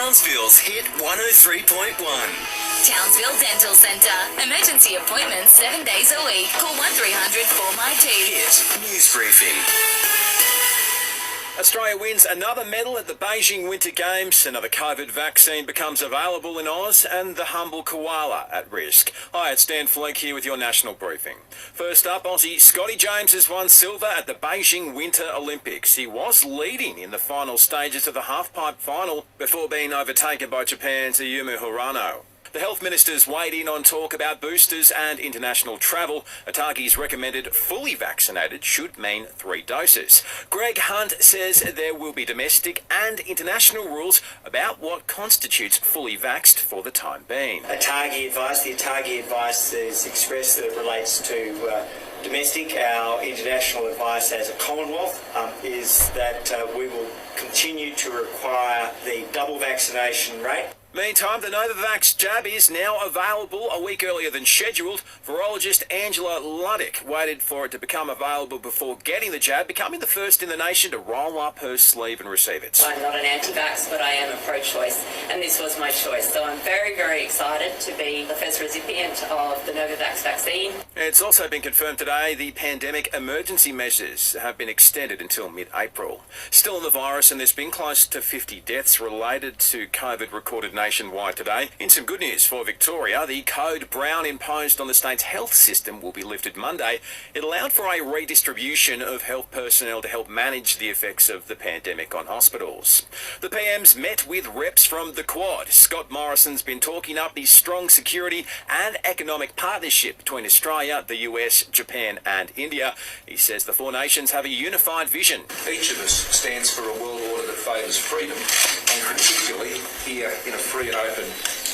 Townsville's Hit 103.1. Townsville Dental Centre. Emergency appointments 7 days a week. Call 1300 4MyT. Hit News Briefing. Australia wins another medal at the Beijing Winter Games. Another COVID vaccine becomes available in Oz, and the humble koala at risk. Hi, it's Dan Flake here with your national briefing. First up, Aussie Scotty James has won silver at the Beijing Winter Olympics. He was leading in the final stages of the half-pipe final before being overtaken by Japan's Ayumu Hirano. The health ministers weighed in on talk about boosters and international travel. Atagi's recommended fully vaccinated should mean 3 doses. Greg Hunt says there will be domestic and international rules about what constitutes fully vaxxed for the time being. The Atagi advice is expressed that it relates to domestic. Our international advice as a Commonwealth is that we will continue to require the double vaccination rate. Meantime, the Novavax jab is now available a week earlier than scheduled. Virologist Angela Luddick waited for it to become available before getting the jab, becoming the first in the nation to roll up her sleeve and receive it. I'm not an anti-vax, but I am a pro-choice, and this was my choice. So I'm very, very excited to be the first recipient of the Novavax vaccine. It's also been confirmed today the pandemic emergency measures have been extended until mid-April. Still on the virus, and there's been close to 50 deaths related to COVID recorded nationwide today. In some good news for Victoria, the code Brown imposed on the state's health system will be lifted Monday. It allowed for a redistribution of health personnel to help manage the effects of the pandemic on hospitals. The PM's met with reps from the Quad. Scott Morrison's been talking up the strong security and economic partnership between Australia, the US, Japan and India. He says the 4 nations have a unified vision. Each of us stands for a world order that favours freedom, and particularly here in a free and open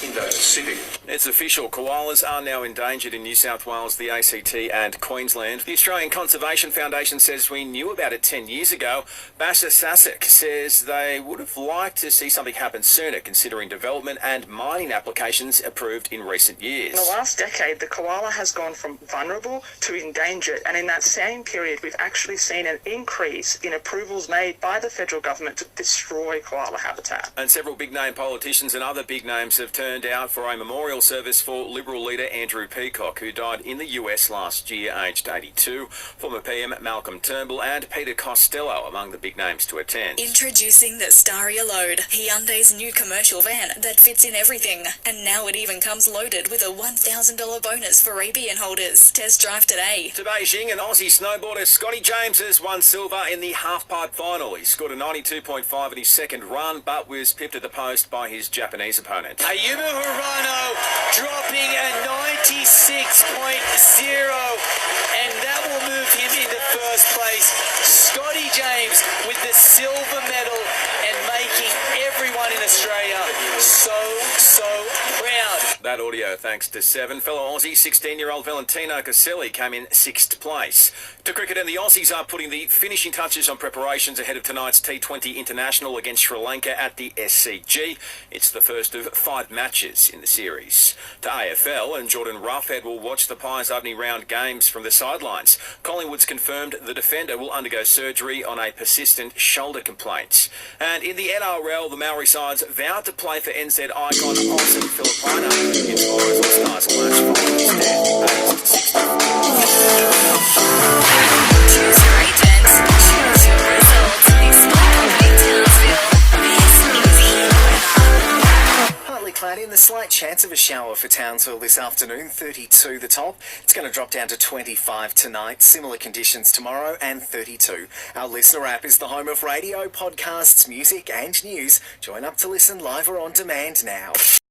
Indo-Pacific. It's official, koalas are now endangered in New South Wales, the ACT and Queensland. The Australian Conservation Foundation says we knew about it 10 years ago. Basha Sasek says they would have liked to see something happen sooner, considering development and mining applications approved in recent years. In the last decade, the koala has gone from vulnerable to endangered, and in that same period, we've actually seen an increase in approvals made by the federal government to destroy koala habitat. And several big-name politicians and other big names have turned out for a memorial service for Liberal leader Andrew Peacock, who died in the US last year, aged 82. Former PM Malcolm Turnbull and Peter Costello among the big names to attend. Introducing the Staria Load, Hyundai's new commercial van that fits in everything. And now it even comes loaded with a $1,000 bonus for ABN holders. Test drive today. To Beijing, and Aussie snowboarder Scotty James has won silver in the half-pipe final. He scored a 92.5 in his second run, but was pipped at the post by his Japanese opponent. Ayumu Hirano dropping a 96.0, and that will move him into first place. Scotty James with the silver medal and making everyone in Australia so proud. That audio thanks to 7. Fellow Aussie 16-year-old Valentino Caselli came in 6th place. To cricket, and the Aussies are putting the finishing touches on preparations ahead of tonight's T20 International against Sri Lanka at the SCG. It's the first of 5 matches in the series. To AFL, and Jordan Roughhead will watch the Pies opening round games from the sidelines. Collingwood's confirmed the defender will undergo surgery on a persistent shoulder complaint. And in the NRL, the Maori sides vowed to play for NZ icon Austin Filipino in tomorrow's All-Stars clash following his death, aged 64. Choose your agents. Choose your results. Explain Townsville. This is Hit weather. Partly cloudy and a slight chance of a shower for Townsville this afternoon, 32 the top. It's going to drop down to 25 tonight, similar conditions tomorrow, and 32. Our listener app is the home of radio, podcasts, music and news. Join up to listen live or on demand now.